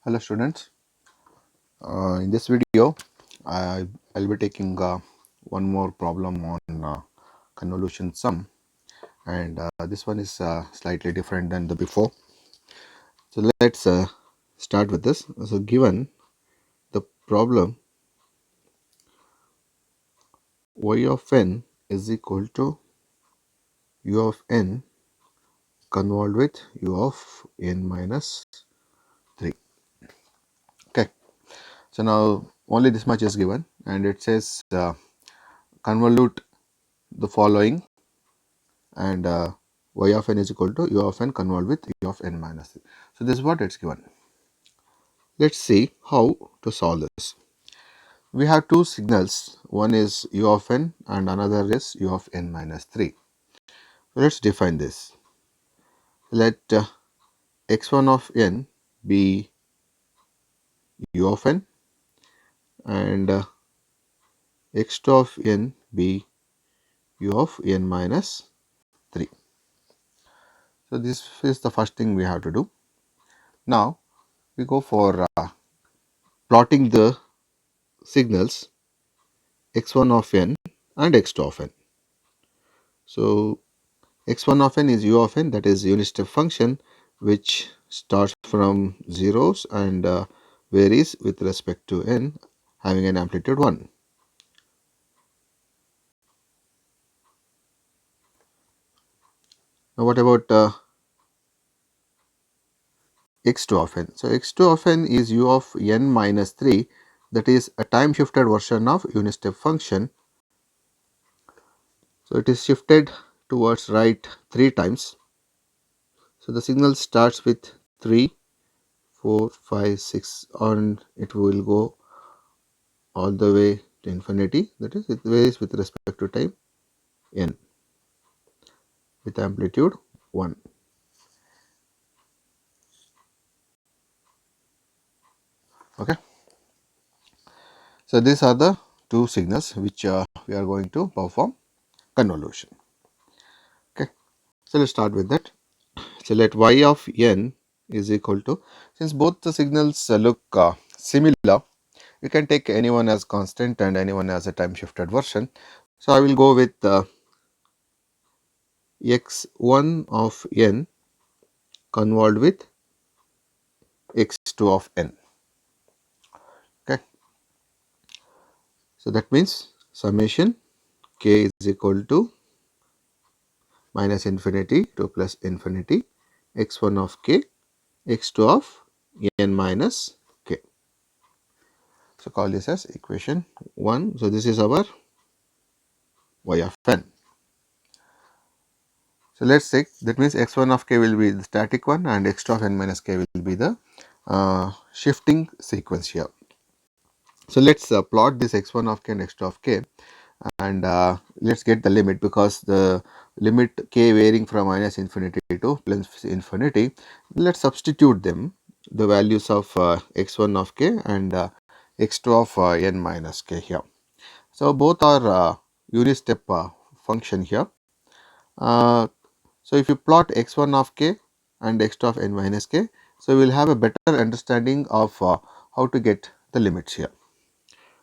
Hello students, in this video I'll be taking one more problem on convolution sum, and this one is slightly different than the before. So let's start with this. So given the problem y of n is equal to u of n convolved with u of n minus 3. Okay, so now only this much is given, and it says convolute the following, and y of n is equal to u of n convolved with u of n minus 3. So, this is what it is given. Let us see how to solve this. We have two signals, one is u of n and another is u of n minus 3. So, let us define this. Let x1 of n be u of n and x2 of n be u of n minus 3. So, this is the first thing we have to do. Now, we go for plotting the signals x1 of n and x2 of n. So, x1 of n is u of n, that is unit step function which starts from zeros and varies with respect to n, having an amplitude 1. Now, what about x2 of n? So, x2 of n is u of n minus 3, that is a time shifted version of unit step function. So, it is shifted towards right 3 times. So, the signal starts with 3, 4, 5, 6, and it will go all the way to infinity, that is it varies with respect to time n with amplitude 1. Okay. So, these are the two signals which we are going to perform convolution. Okay. So, let us start with that. So, let y of n is equal to, since both the signals look similar, you can take anyone as constant and anyone as a time shifted version. So, I will go with x1 of n convolved with x2 of n. Okay. So, that means summation k is equal to minus infinity to plus infinity x1 of k, x2 of n minus k. So, call this as equation 1. So, this is our y of n. So, let us take, that means x1 of k will be the static one and x2 of n minus k will be the shifting sequence here. So, let us plot this x1 of k and x2 of k, and let us get the limit, because the limit k varying from minus infinity to plus infinity, let us substitute them, the values of x1 of k and x2 of n minus k here. So, both are unit step function here. So, if you plot x1 of k and x2 of n minus k, so we will have a better understanding of how to get the limits here.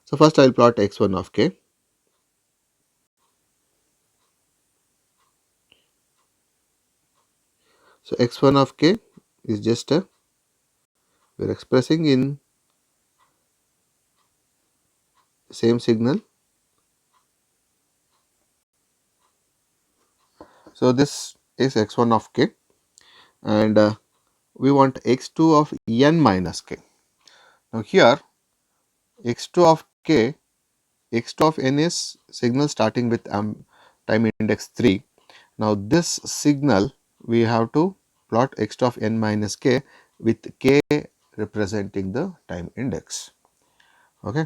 So, first I will plot x1 of k. So, x1 of k is just a, we are expressing in same signal. So, this is x1 of k, and we want x2 of n minus k. Now, here x2 of k, x2 of n is signal starting with time index 3. Now, this signal we have to plot x2 of n minus k with k representing the time index. Okay.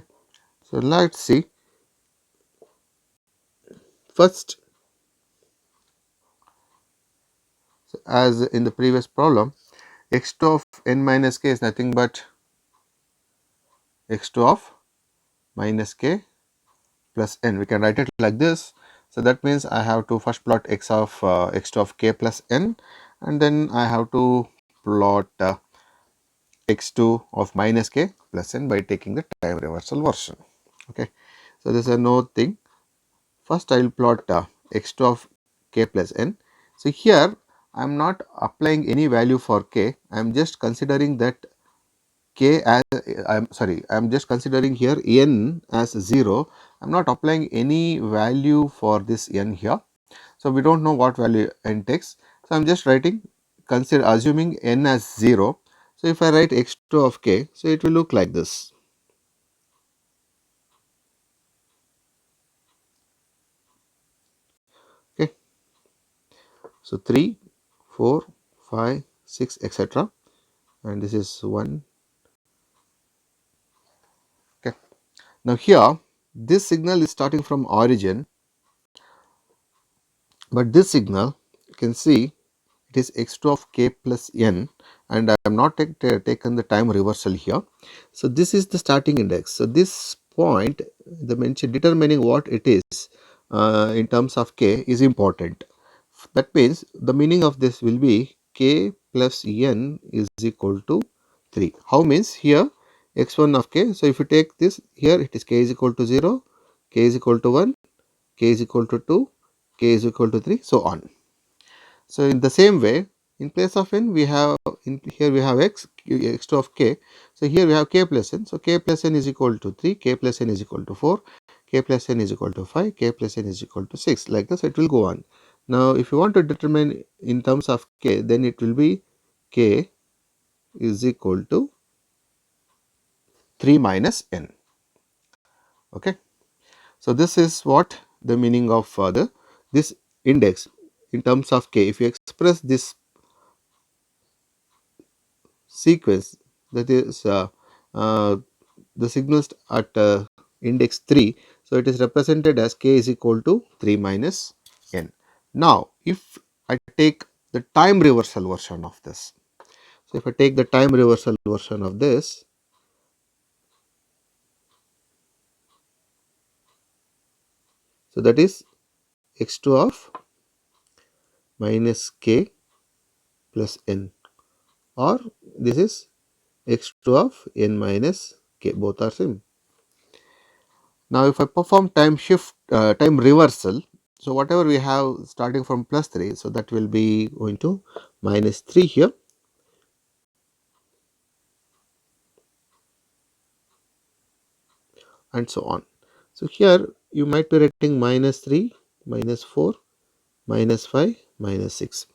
So, let us see. First, so as in the previous problem, x2 of n minus k is nothing but x2 of minus k plus n. We can write it like this. So, that means I have to first plot x2 of k plus n, and then I have to plot x2 of minus k plus n by taking the time reversal version. Okay. So, this is a no thing. First, I will plot x2 of k plus n. So, here I am not applying any value for k, I am just considering that k as I am sorry, I am just considering here n as 0. I am not applying any value for this n here. So, we do not know what value n takes. So, I am just writing consider assuming n as 0. So, if I write x2 of k, so it will look like this. Okay. So, 3, 4, 5, 6 etc. and this is 1. Okay. Now, here this signal is starting from origin, but this signal you can see it is x2 of k plus n, and I am not taken the time reversal here. So, this is the starting index. So, this point the mention determining what it is in terms of k is important. That means the meaning of this will be k plus n is equal to 3. How means here x1 of k. So, if you take this here it is k is equal to 0, k is equal to 1, k is equal to 2, k is equal to 3, so on. So, in the same way in place of n we have here we have x2 of k. So, here we have k plus n. So, k plus n is equal to 3, k plus n is equal to 4, k plus n is equal to 5, k plus n is equal to 6, like this it will go on. Now, if you want to determine in terms of k, then it will be k is equal to 3 minus n. Okay. So, this is what the meaning of this index in terms of k. If you express this sequence, that is uh, the signals at index 3. So, it is represented as k is equal to 3 minus n. Now, if I take the time reversal version of this. So, if I take the time reversal version of this, so that is x2 of minus k plus n, or this is x2 of n minus k, both are same. Now, if I perform time shift time reversal, so whatever we have starting from plus 3, so that will be going to minus 3 here, and so on. So, here you might be writing minus 3, minus 4, minus 5, minus 6,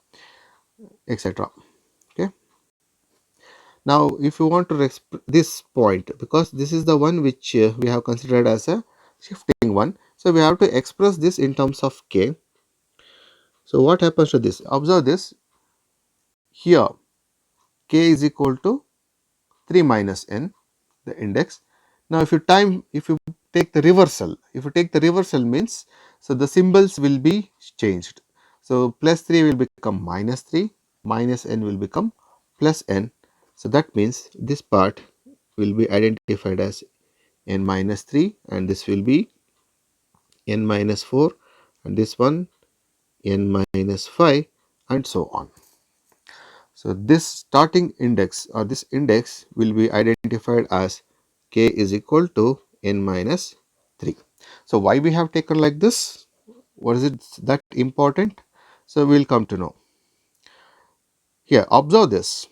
etc. Okay. Now, if you want to this point, because this is the one which we have considered as a shifting one, so we have to express this in terms of k. So, what happens to this? Observe this here, k is equal to 3 minus n, the index. Now, if you take the reversal, if you take the reversal means, so the symbols will be changed. So, plus 3 will become minus 3, minus n will become plus n. So, that means this part will be identified as n minus 3, and this will be n minus 4, and this one n minus 5, and so on. So, this starting index or this index will be identified as k is equal to n minus 3. So, why we have taken like this? What is it that important? So, we will come to know. Here, observe this,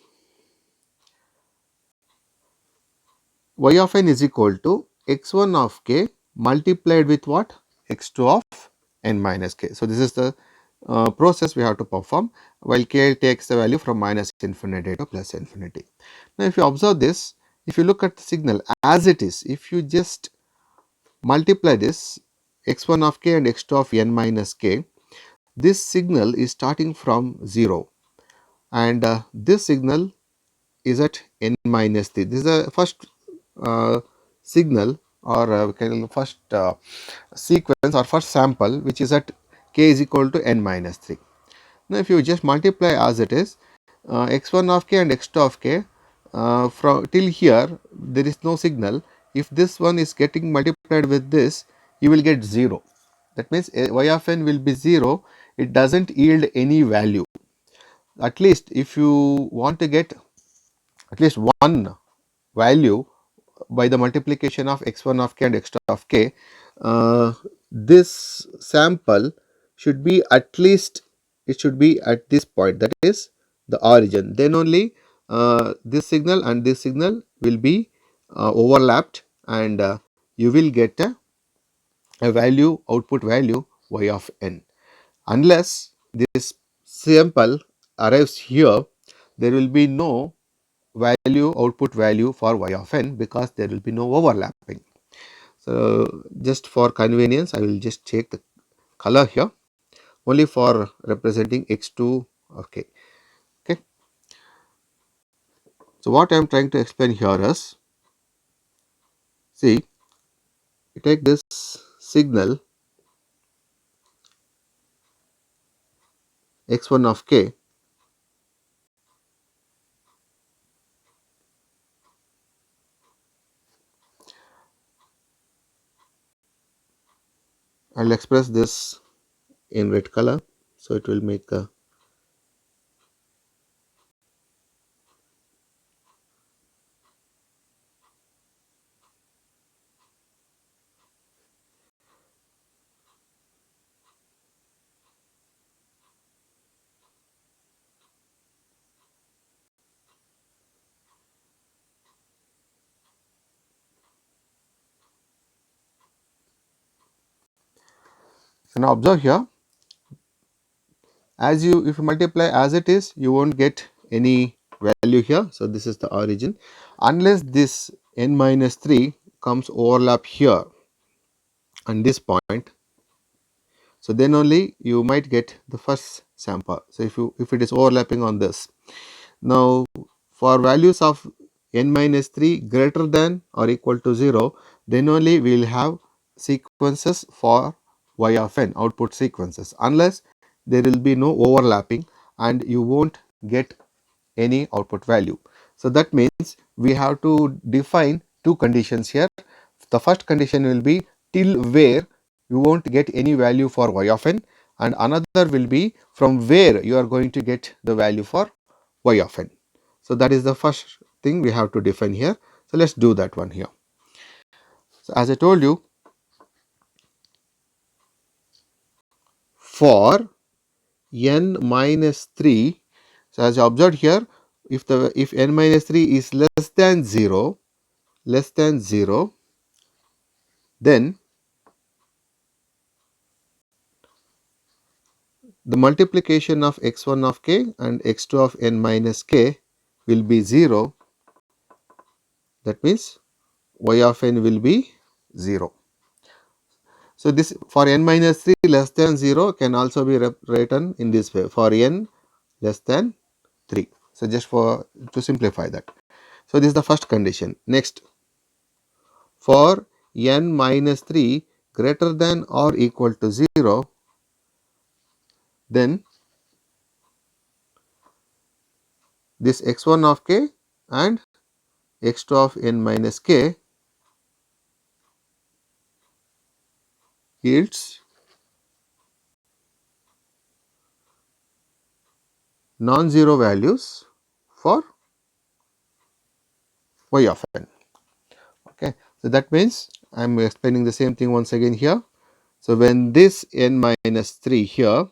y of n is equal to x1 of k multiplied with what? x2 of n minus k. So, this is the process we have to perform while k takes the value from minus infinity to plus infinity. Now, if you observe this, if you look at the signal as it is, if you just multiply this x1 of k and x2 of n minus k, this signal is starting from 0, and this signal is at n minus 3. This is the first uh, signal, or first sequence or first sample, which is at k is equal to n minus 3. Now, if you just multiply as it is, x1 of k and x2 of k, from till here there is no signal. If this one is getting multiplied with this, you will get 0. That means y of n will be 0. It does not yield any value. At least if you want to get at least one value by the multiplication of x1 of k and x2 of k, this sample should be at least, it should be at this point, that is the origin. Then only this signal and this signal will be overlapped, and you will get a value, output value y of n. Unless this sample arrives here, there will be no value, output value for y of n, because there will be no overlapping. So, just for convenience, I will just take the color here only for representing x2 of k. Okay. So, what I am trying to explain here is, see, you take this signal x1 of k, I will express this in red color. So, it will make a, so now observe here, as you, if you multiply as it is, you won't get any value here. So, this is the origin, unless this n minus 3 comes overlap here and this point. So, then only you might get the first sample. So, if it is overlapping on this. Now, for values of n minus 3 greater than or equal to 0, then only we will have sequences for y of n, output sequences, unless there will be no overlapping and you won't get any output value. So, that means we have to define two conditions here. The first condition will be till where you won't get any value for y of n, and another will be from where you are going to get the value for y of n. So, that is the first thing we have to define here. So, let us do that one here. So, as I told you, for n minus 3, so as you observed here, if n minus 3 is less than 0, then the multiplication of x1 of k and x2 of n minus k will be 0. That means y of n will be 0. So, this for n minus 3 less than 0 can also be written in this way, for n less than 3. So, just for to simplify that. So, this is the first condition. Next, for n minus 3 greater than or equal to 0, then this x1 of k and x2 of n minus k yields non-zero values for y of n. Okay. So, that means I am explaining the same thing once again here. So, when this n minus 3 here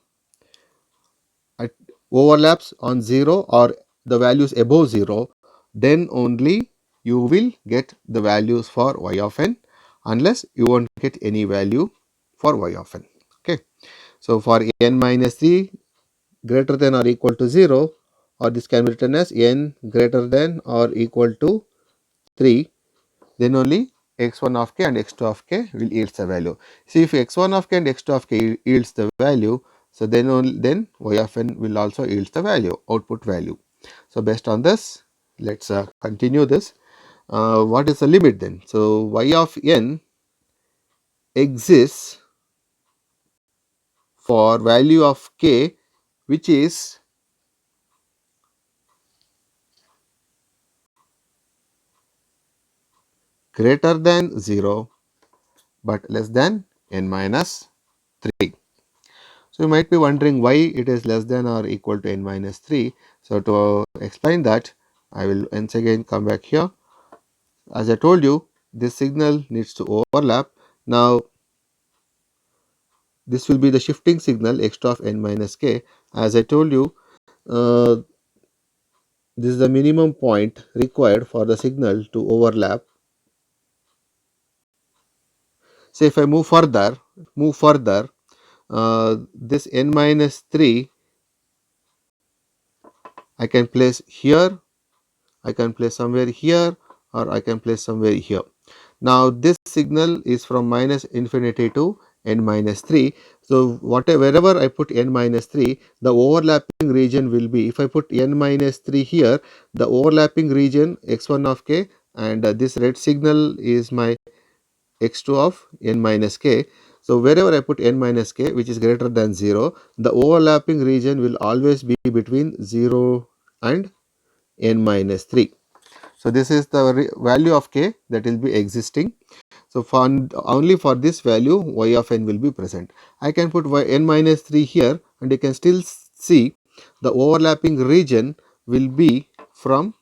overlaps on 0 or the values above 0, then only you will get the values for y of n, unless you won't get any value for y of n. Okay. So, for n minus 3 greater than or equal to 0, or this can be written as n greater than or equal to 3, then only x1 of k and x2 of k will yield the value. See, if x1 of k and x2 of k yields the value, so then y of n will also yield the value, output value. So, based on this, let us continue this. What is the limit then? So, y of n exists for value of k which is greater than 0, but less than n minus 3. So, you might be wondering why it is less than or equal to n minus 3. So, to explain that, I will once again come back here. As I told you, this signal needs to overlap. Now, this will be the shifting signal x of n minus k. As I told you, uh, this is the minimum point required for the signal to overlap. Say if I move further, this n minus 3 I can place here, I can place somewhere here, or I can place somewhere here. Now, this signal is from minus infinity to n minus 3. So, wherever I put n minus 3, the overlapping region will be, if I put n minus 3 here, the overlapping region x1 of k, and this red signal is my x2 of n minus k. So, wherever I put n minus k, which is greater than 0, the overlapping region will always be between 0 and n minus 3. So, this is the value of k that will be existing. So, for only for this value y of n will be present. I can put n minus 3 here, and you can still see the overlapping region will be from,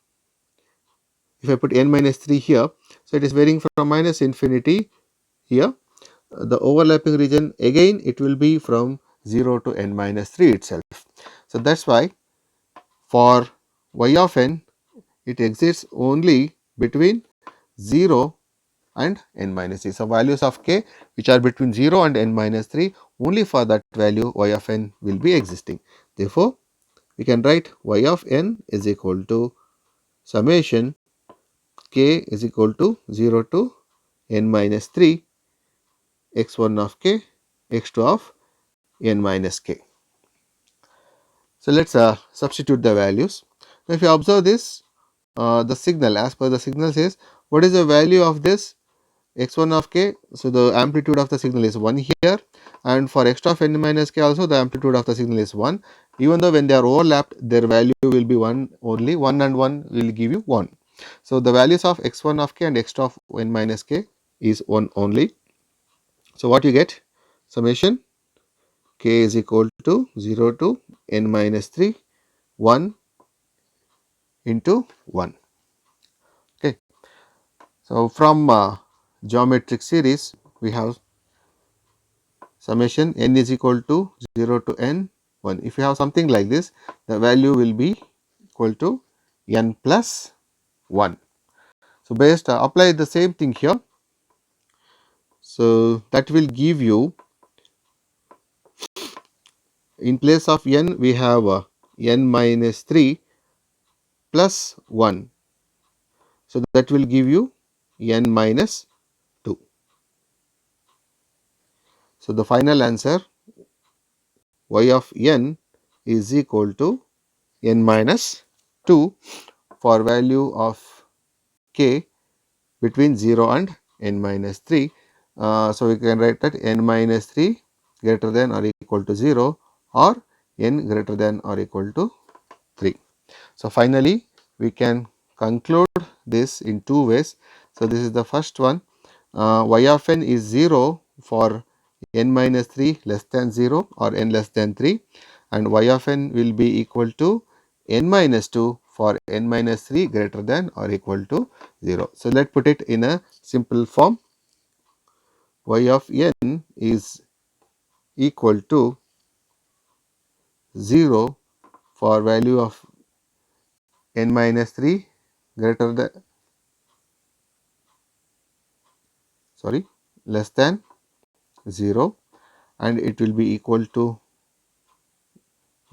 if I put n minus 3 here. So, it is varying from minus infinity here. The overlapping region again it will be from 0 to n minus 3 itself. So, that is why for y of n it exists only between 0 and n minus 3. So, values of k which are between 0 and n minus 3, only for that value y of n will be existing. Therefore, we can write y of n is equal to summation k is equal to 0 to n minus 3 x1 of k, x2 of n minus k. So, let us substitute the values. Now, if you observe this, the signal, as per the signal says, what is the value of this x1 of k? So, the amplitude of the signal is 1 here, and for x of n minus k also the amplitude of the signal is 1. Even though when they are overlapped, their value will be 1 only, 1 and 1 will give you 1. So, the values of x1 of k and x of n minus k is 1 only. So, what you get? Summation k is equal to 0 to n minus 3, 1 into 1. Okay. So, from geometric series, we have summation n is equal to 0 to n 1. If you have something like this, the value will be equal to n plus 1. So, based apply the same thing here. So, that will give you, in place of n we have n minus 3 plus 1. So, that will give you n minus 2. So, the final answer y of n is equal to n minus 2 for value of k between 0 and n minus 3. So, we can write that n minus 3 greater than or equal to 0, or n greater than or equal to 3. So, finally, we can conclude this in two ways. So, this is the first one, y of n is 0 for n minus 3 less than 0 or n less than 3, and y of n will be equal to n minus 2 for n minus 3 greater than or equal to 0. So, let us put it in a simple form. Y of n is equal to 0 for value of n minus 3 greater than, sorry, less than 0, and it will be equal to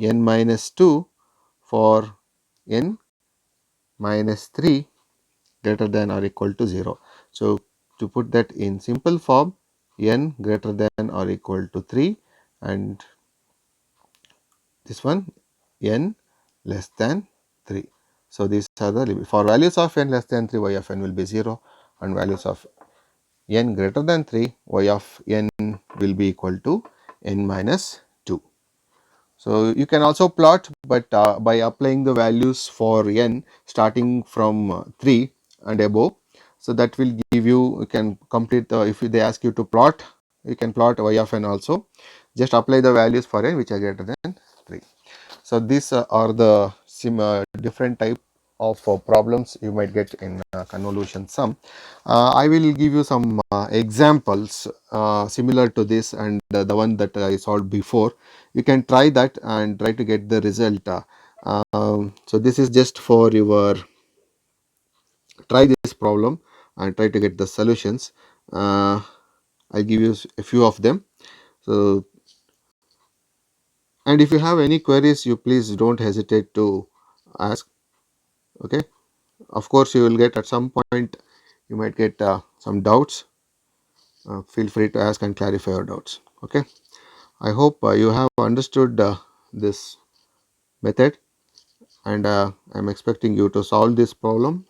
n minus 2 for n minus 3 greater than or equal to 0. So, to put that in simple form, n greater than or equal to 3, and this one n less than 3. So, these are the limit. For values of n less than 3, y of n will be 0, and values of n greater than 3, y of n will be equal to n minus 2. So, you can also plot, but by applying the values for n starting from 3 and above. So, that will give you, you can complete the, if they ask you to plot, you can plot y of n also, just apply the values for n which are greater than 3. So, these are the different type of problems you might get in convolution sum. I will give you some examples similar to this and the one that I solved before. You can try that and try to get the result. So this is just for your try this problem and try to get the solutions. I'll give you a few of them. So, and if you have any queries, you please don't hesitate to ask. Okay. Of course, you will get at some point, you might get some doubts. Feel free to ask and clarify your doubts. Okay. I hope you have understood this method, and I'm expecting you to solve this problem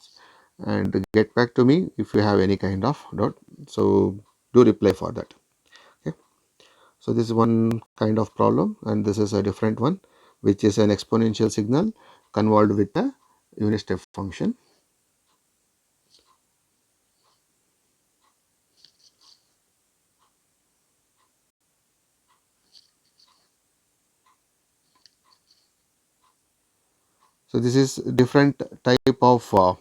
and get back to me if you have any kind of doubt. So, do reply for that. Okay. So, this is one kind of problem, and this is a different one, which is an exponential signal convolved with a unit step function. So, this is different type of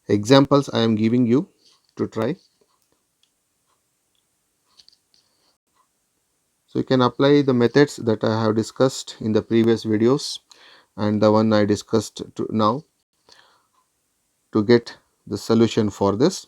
examples I am giving you to try. So, you can apply the methods that I have discussed in the previous videos and the one I discussed now to get the solution for this.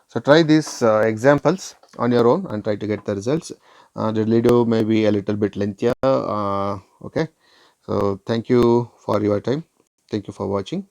So, try these examples on your own and try to get the results. The video may be a little bit lengthier. Okay. So, thank you for your time. Thank you for watching.